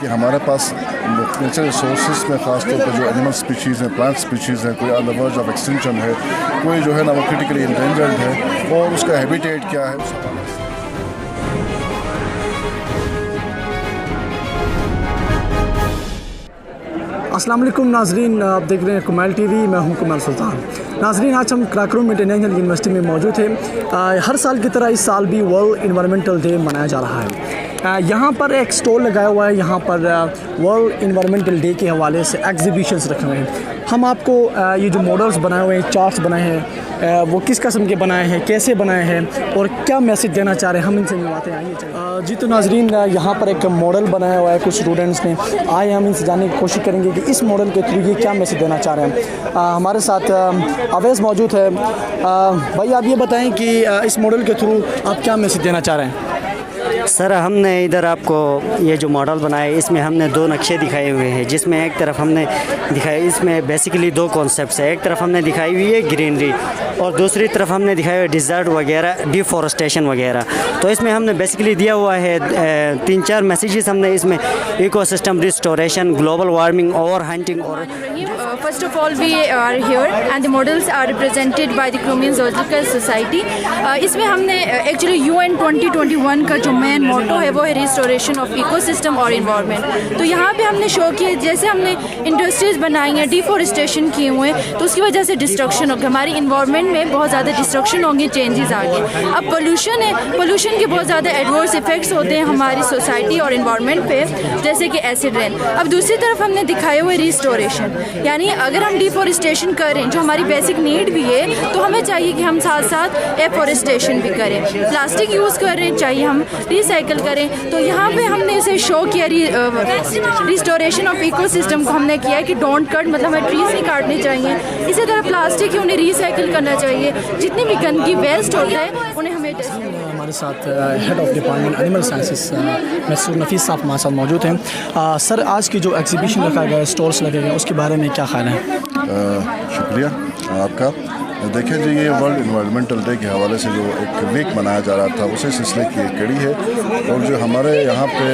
कि हमारे पास natural resource में ख़ास तौर पर जो एनिमल स्पीशीज़ हैं, प्लांट स्पीशीज़ हैं, कोई on the verge of extinction है, कोई जो है ना वो क्रिटिकली इंडेंजर्ड है और उसका हैबिटेट क्या है उस हवाले से। अस्सलाम वालेकुम नाजरीन, आप देख रहे हैं कुमैल टीवी। मैं हूं कुमैल सुल्तान। नाजरीन, आज हम कराकरम इंटरनेशनल यूनिवर्सिटी में मौजूद हैं। हर साल की तरह इस साल भी वर्ल्ड इन्वायरमेंटल डे मनाया जा रहा है। यहाँ पर एक स्टॉल लगाया हुआ है। यहाँ पर वर्ल्ड इन्वायरमेंटल डे के हवाले से एग्जीबिशंस रखे हुए हैं। हम आपको ये जो मॉडल्स बनाए हुए हैं, चार्ट्स बनाए हैं, वो किस किस्म के बनाए हैं, कैसे बनाए हैं और क्या मैसेज देना चाह रहे हैं, हम इनसे मिलवाते हैं। आइए जी। तो नाजरीन, यहाँ पर एक मॉडल बनाया हुआ है कुछ स्टूडेंट्स ने। आए हम इनसे जानने की कोशिश करेंगे कि इस मॉडल के थ्रू ये क्या मैसेज देना चाह रहे हैं। हमारे साथ अवैस मौजूद है। भाई, आप ये बताएं कि इस मॉडल के थ्रू आप क्या मैसेज देना चाह रहे हैं। सर, हमने इधर आपको ये जो मॉडल बनाए, इसमें हमने दो नक्शे दिखाए हुए हैं, जिसमें एक तरफ हमने दिखाया, इसमें बेसिकली दो कॉन्सेप्ट्स है। एक तरफ हमने दिखाई हुई है ग्रीनरी और दूसरी तरफ हमने दिखाया हुआ है डिज़र्ट वगैरह, डिफॉरेस्टेशन वगैरह। तो इसमें हमने बेसिकली दिया हुआ है 3-4 मैसेजेस हमने इसमें: ecosystem restoration, global warming, over hunting. और First of all, we are here and the models are represented by the Chromium Zoological Society. इसमें हमने एक्चुअली UN 2021 का जो मेन मोटो है वो है रिस्टोरेशन ऑफ इकोसिस्टम और इन्वायरमेंट। तो यहाँ पे हमने शो किया, जैसे हमने इंडस्ट्रीज बनाई हैं, डिफॉरेस्टेशन किए हुए हैं, तो उसकी वजह से डिस्ट्रक्शन होगी, हमारी इन्वायरमेंट में बहुत ज़्यादा डिस्ट्रक्शन होंगे, चेंजेस आ गए। अब पोल्यूशन है, पोल्यूशन के बहुत ज़्यादा एडवर्स इफेक्ट्स होते हैं हमारी सोसाइटी और इन्वायरमेंट पे, जैसे कि एसिड रेन। अब दूसरी तरफ हमने दिखाए हुए रिस्टोरेशन, यानी अगर हम डिफॉरेस्टेशन करें, जो हमारी बेसिक नीड भी है, तो हमें चाहिए कि हम साथ साथ एफॉरेस्टेशन भी करें। प्लास्टिक यूज़ कर रहे हैं, चाहिए हम रिसाइकिल करें। तो यहाँ पे हमने इसे शो किया, रिस्टोरेशन ऑफ इकोसिस्टम को हमने किया कि डोंट कट, मतलब हमें ट्रीज नहीं काटने चाहिए। इसी तरह प्लास्टिक है, उन्हें रिसाइकिल करना चाहिए। जितनी भी गंदगी वेस्ट होता है उन्हें हमें हमारे साथ head of department animal sciences mister Nafees sahab हमारे साथ मौजूद हैं। सर, आज की जो एग्जीबिशन रखा गया है, स्टॉल्स लगे गए, उसके बारे में क्या ख्याल है? शुक्रिया आपका। देखिए जी, ये वर्ल्ड इन्वायरमेंटल डे के हवाले से जो एक वीक मनाया जा रहा था, उसी सिलसिले की एक कड़ी है। और जो हमारे यहाँ पे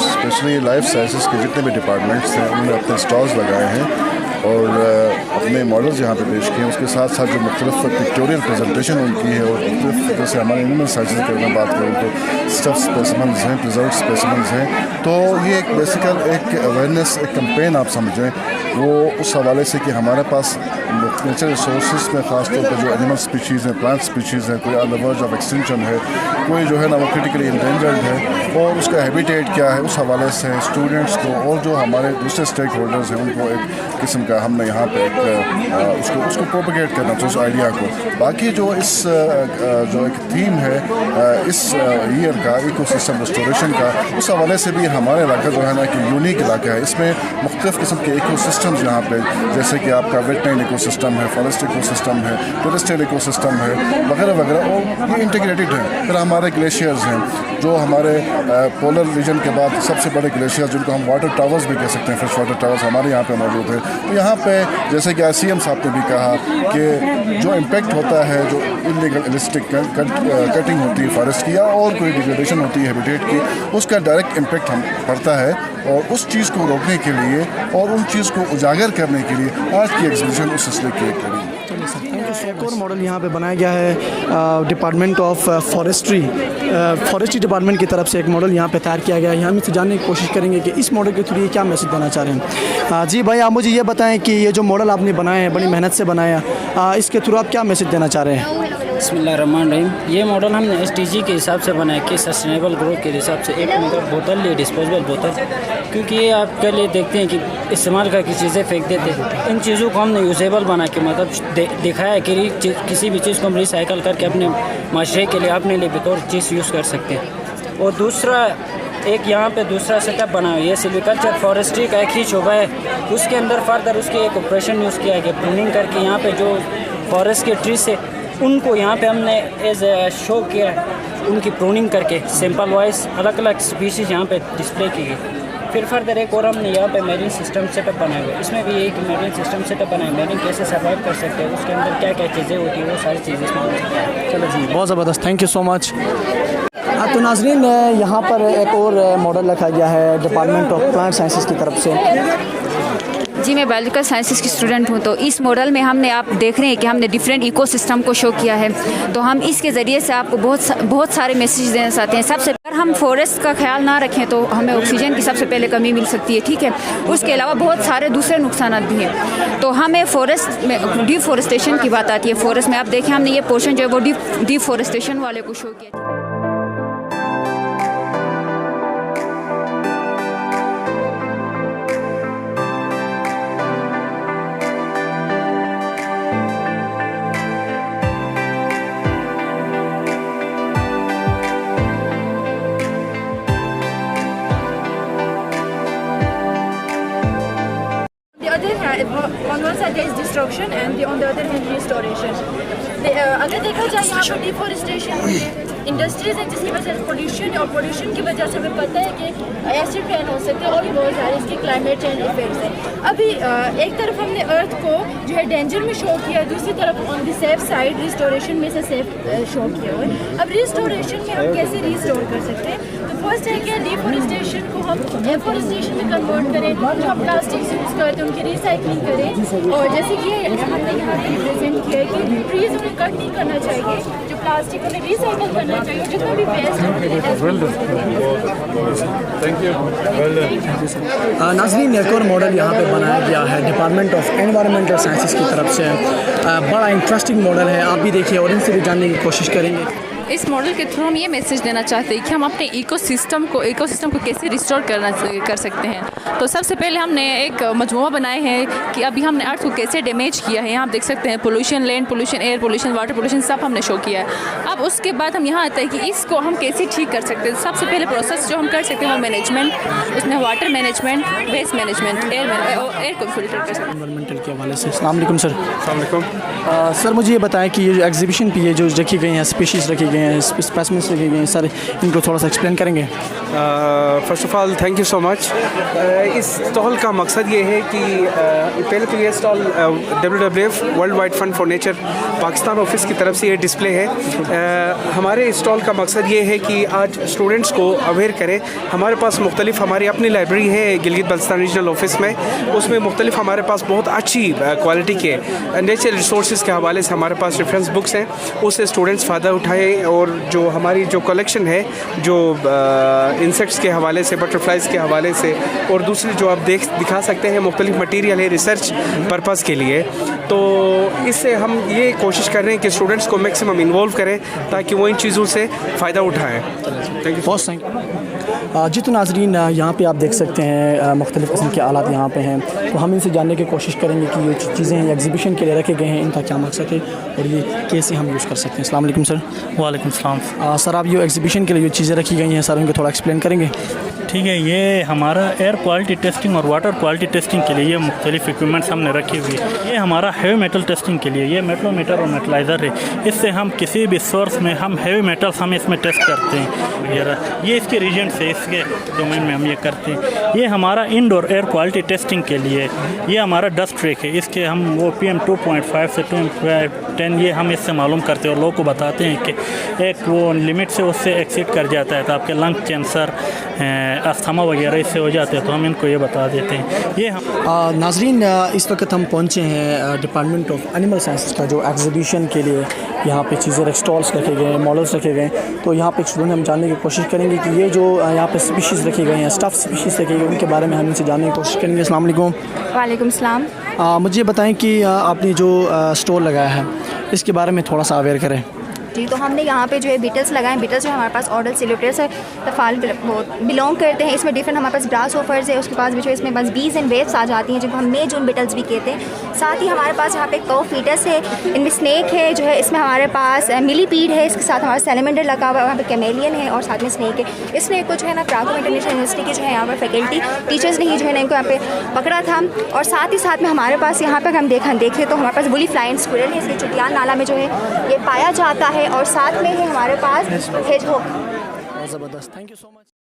स्पेशली लाइफ साइंसेस के जितने भी डिपार्टमेंट्स हैं, उन्होंने अपने स्टॉल्स लगाए हैं और अपने मॉडल्स यहाँ पे पेश किए हैं। उसके साथ साथ जो मुख्तलिफ पिक्टोरियल प्रेजेंटेशन उनकी है और मुख्तलिफ, जैसे हमारे एनिमल साइंसेस की मैं बात करूँ तो स्टफ स्पेसिमेंस हैं, प्रिजर्व स्पेसिमेंस हैं। तो ये एक बेसिकल एक अवेयरनेस, एक कैंपेन आप समझें, वो उस हवाले से कि हमारे पास नेचुरल रिसोर्स में ख़ास तौर पर जो एनिमल स्पीशीज़ हैं, प्लांट स्पीशीज़ हैं, कोई on the verge of extinction है, कोई जो है ना वो क्रिटिकली इंडेंजर्ड है और उसका हैबिटेट क्या है, उस हवाले से स्टूडेंट्स को और जो हमारे दूसरे स्टेक होल्डर्स हैं उनको एक किस्म का हमने यहाँ पे एक उसको प्रोपेगेट करना चाहिए, उस आइडिया को। बाकी जो इस जो एक थीम है इस ईयर का, इकोसिस्टम रिस्टोरेशन का, उस हवाले से भी हमारा इलाका जो है ना कि यूनिक इलाका है। इसमें मुख्तलिफ किस्म के इकोसिस्टम्स यहाँ पे, जैसे कि आपका वेटलैंड इकोसिस्टम है, फॉरेस्ट इकोसिस्टम है, टेरेस्ट्रियल इकोसिस्टम है, वगैरह वगैरह, और ये इंटीग्रेटेड है। फिर हमारे ग्लेशियर्स हैं, जो हमारे पोलर रीजन के बाद सबसे बड़े ग्लेशियर्स, जिनको हम वाटर टावर्स भी कह सकते हैं, फ्रेश वाटर टावर्स, हमारे यहाँ पे मौजूद है। तो यहाँ पे जैसे कि CM साहब ने भी कहा कि जो इम्पेक्ट होता है, जो इलीगल इलिसिट कटिंग होती है फॉरेस्ट की, या और कोई डिग्रेडेशन होती है हैबिटेट की, उसका डायरेक्ट इम्पेक्ट हम पड़ता है। और उस चीज़ को रोकने के लिए और उन चीज़ को उजागर करने के लिए आज की एग्जीबिशन उस सिलसिले की एक कड़ी। एक और मॉडल यहाँ पे बनाया गया है डिपार्टमेंट ऑफ फॉरेस्ट्री डिपार्टमेंट की तरफ से। एक मॉडल यहाँ पे तैयार किया गया है। हम इससे जानने की कोशिश करेंगे कि इस मॉडल के थ्रू ये क्या मैसेज देना चाह रहे हैं। जी भाई, आप मुझे ये बताएं कि ये जो मॉडल आपने बनाए हैं, बड़ी मेहनत से बनाया, इसके थ्रू आप क्या मैसेज देना चाह रहे हैं? बिस्मिल्लाहिर्रहमानिर्रहीम। ये मॉडल हमने SDG के हिसाब से बनाया कि सस्टेनेबल ग्रोथ के हिसाब से। एक मतलब बोतल ली, डिस्पोजेबल बोतल, क्योंकि ये आप कल ये देखते हैं कि इस्तेमाल करके चीज़ें फेंक देते हैं। इन चीज़ों को हमने यूजेबल बना के मतलब दिखाया कि किसी भी चीज़ को हम रिसाइकल करके अपने माशरे के लिए, अपने लिए बतौर चीज़ यूज़ कर सकते हैं। और दूसरा, एक यहाँ पे दूसरा सेटअप बना हुआ है, सिल्वीकल्चर फॉरेस्ट्री का एक ही शोबा है, उसके अंदर फर्दर उसके एक ऑपरेशन यूज़ किया गया, प्रूनिंग करके यहाँ पे जो फॉरेस्ट के ट्री से उनको यहाँ पे हमने एज ए शो किया है, उनकी प्रूनिंग करके सैंपल वाइज अलग अलग स्पीशीज़ यहाँ पे डिस्प्ले की गई। फिर फर्दर एक और हमने यहाँ पे मेरिन सिस्टम सेटअप बनाया हुआ है। इसमें भी एक मेरिन सिस्टम सेटअप बनाया है, मेरिन कैसे सर्वाइव कर सकते हैं, उसके अंदर क्या क्या चीज़ें होती है, वो सारी चीज़ें इसमें। चलो जी, बहुत ज़बरदस्त, थैंक यू सो मच। तो नाजरीन यहाँ पर एक और मॉडल रखा गया है डिपार्टमेंट ऑफ प्लांट साइंसेज की तरफ से। जी, मैं बायोलॉजिकल साइंसेस की स्टूडेंट हूँ। तो इस मॉडल में हमने, आप देख रहे हैं कि हमने डिफरेंट इकोसिस्टम को शो किया है। तो हम इसके ज़रिए से आपको बहुत सारे मैसेज देना चाहते हैं। सबसे अगर हम फॉरेस्ट का ख्याल ना रखें तो हमें ऑक्सीजन की सबसे पहले कमी मिल सकती है, ठीक है। उसके अलावा बहुत सारे दूसरे नुकसान भी हैं। तो हमें फॉरेस्ट में डिफॉरेस्टेशन की बात आती है। फॉरेस्ट में आप देखें, हमने ये पोर्शन जो है वो डिफॉरेस्टेशन वाले को शो किया। On one side there is destruction and on the other hand restoration. अगर देखा जाए यहाँ पर डिफॉरेस्टेशन इंडस्ट्रीज है जिसकी वजह से पोल्यूशन, और पोल्यूशन की वजह से हमें पता है कि एसिड रेन हो सकते हैं और बहुत सारे इसके क्लाइमेट चेंज इफेक्ट्स हैं। अभी एक तरफ हमने अर्थ को जो है डेंजर में शो किया, दूसरी तरफ on the safe side restoration में से सेफ शो किया हुआ है। अब रिस्टोरेशन में हम कैसे रिस्टोर कर सकते हैं? तो फर्स्ट है कि डिफॉरेस्टेशन को हम एफॉरेस्टेशन में कन्वर्ट करें, जो हम प्लास्टिक यूज़ करते हैं उनकी रिसाइकलिंग करें। और जैसे कि हमने यहाँ पे रिप्रेजेंट किया है कि ट्रीज उन्हें कट नहीं करना चाहिए, जो प्लास्टिक उन्हें रिसाइकल करना चाहिए, जितना भी वेस्ट है। नाज़रीन एक और मॉडल यहाँ पे बनाया गया है डिपार्टमेंट ऑफ एनवायरमेंटल साइंसेज की तरफ से। बड़ा इंटरेस्टिंग मॉडल है, आप भी देखिए और इनसे भी जानने की कोशिश करेंगे। इस मॉडल के थ्रू हम ये मैसेज देना चाहते हैं कि हम अपने इकोसिस्टम को कैसे रिस्टोर कर सकते हैं। तो सबसे पहले हमने एक मजमूआ बनाए हैं कि अभी हमने अर्थ को कैसे डैमेज किया है। यहाँ आप देख सकते हैं pollution, land pollution, air pollution, water pollution, सब हमने शो किया है। अब उसके बाद हम यहाँ आते हैं कि इसको हम कैसे ठीक कर सकते हैं। सबसे पहले प्रोसेस जो हम कर सकते हैं वो मैनेजमेंट, उसमें water management, waste management, air को फिल्टर कर सकते हैं। एनवायरमेंटल के हवाले से। अस्सलाम वालेकुम सर। अस्सलाम वालेकुम। सर मुझे ये बताएं कि ये जो एग्जीबिशन पे ये जो रखी गई हैं स्पीशीज़ रखी गई हैं, स्पेसिमेंस रखे गए हैं, सर इनको थोड़ा सा एक्सप्लेन करेंगे? First of all thank you so much. इस स्टॉल का मकसद ये है कि पहले तो ये stall WWF world wide fund for nature Pakistan office की तरफ से ये डिस्प्ले है। हमारे स्टॉल का मकसद ये है कि आज स्टूडेंट्स को अवेयर करें। हमारे पास मुख्तलिफ हमारी अपनी लाइब्रेरी है गिलगित बल्तिस्तान रीजनल ऑफिस में, उसमें मुख्तलिफ हमारे पास बहुत अच्छी क्वालिटी के नेचुरल रिसोर्स के हवाले से हमारे पास रेफरेंस बुक्स हैं, उससे स्टूडेंट्स फ़ायदा उठाएँ। और जो हमारी जो कलेक्शन है जो इंसेक्ट्स के हवाले से, बटरफ्लाइज़ के हवाले से, और दूसरी जो आप दिखा सकते हैं मुख्तलिफ मटीरियल है रिसर्च पर्पज़ के लिए। तो इससे हम ये कोशिश कर रहे हैं कि स्टूडेंट्स को मैक्सिमम इन्वॉल्व करें ताकि वो इन चीज़ों से फ़ायदा उठाएँ। Thank you. बहुत थैंक यू। जी तो नाजरीन यहाँ पे आप देख सकते हैं मुख्तलिफ़ किस्म के आलात यहाँ पे हैं। तो हम इनसे जानने की कोशिश करेंगे कि ये चीज़ें एग्जीबिशन के लिए रखे गए हैं, इनका क्या मकसद है और ये कैसे हम यूज़ कर सकते हैं। अस्सलाम वालेकुम सर। वालेकुम सलाम। सर आप ये एग्जीबिशन के लिए जो चीज़ें रखी गई हैं सर उनको थोड़ा एक्सप्लेन करेंगे? ठीक है, ये हमारा एयर क्वालिटी टेस्टिंग और वाटर क्वालिटी टेस्टिंग के लिए ये मुख्तलिफ इक्विपमेंट्स हमने रखी हुई है। ये हमारा हैवी मेटल टेस्टिंग के लिए ये मेट्रोमीटर और मेटलाइज़र है। इससे हम किसी भी सोर्स में हम हैवी मेटल्स हम इसमें टेस्ट करते हैं वगैरह। ये इसके रीजन से इसके डोमेन में हम ये करते हैं। ये हमारा इंडोर एयर क्वालिटी टेस्टिंग के लिए ये हमारा डस्ट ट्रैक है। इसके हम वो PM 2.5 से 10 ये हम इससे मालूम करते हैं और लोगों को बताते हैं कि एक वो लिमिट से उससे एक्सीड कर जाता है तो आपके लंग कैंसर, अस्थमा वगैरह इससे हो जाते हैं, तो हम इनको ये बता देते हैं। ये हम नाजरीन इस वक्त हम पहुँचे हैं डिपार्टमेंट ऑफ एनिमल साइंसेज का जो एग्जीबिशन के लिए यहाँ पे चीज़ें स्टॉल्स रखे गए हैं, मॉडल्स रखे गए हैं। तो यहाँ पे स्टूडेंट हम जानने की कोशिश करेंगे कि ये जो यहाँ पे स्पीशीज़ रखी गई हैं, स्टफ स्पीशीज़ रखी गई, उनके बारे में हम इनसे जानने की कोशिश करेंगे। अस्सलाम वालेकुम। वालेकुम सलाम। मुझे बताएं कि आपने जो स्टॉल लगाया है इसके बारे में थोड़ा सा अवेयर करें। जी, तो हमने यहाँ पे जो है बीटल्स लगाए। बीटल्स जो हमारे पास ऑर्डर सिलेक्टर्स है तफाल बिलोंग करते हैं। इसमें डिफरेंट हमारे पास ग्रास ऑफर्स है, उसके पास भी जो इसमें बस बीज एंड वेव्स आ जाती हैं जिनको हम मेजून बीटल्स भी कहते हैं। साथ ही हमारे पास यहाँ पे कव फीटस है, इनमें स्नैक है जो है, इसमें हमारे पास मिलीपीड है, इसके साथ हमारा सैलमेंडर लगा हुआ है, वहाँ पे कैमेलियन है और साथ में स्नैक है। इसमें कुछ है ना क्राकोम इंटरनेशनल यूनिवर्सिटी के जो है यहाँ पर फैकल्टी टीचर्स ने ही जो है ना इनको यहाँ पे पकड़ा था। और साथ ही साथ में हमारे पास यहाँ पर हम देखें तो हमारे पास वुली फ्लाइंग स्क्विरल है, इसके चुटियाल नाला में जो है ये पाया जाता है। और साथ में हमारे पास हेजहॉग। ज़बरदस्त, थैंक यू सो मच।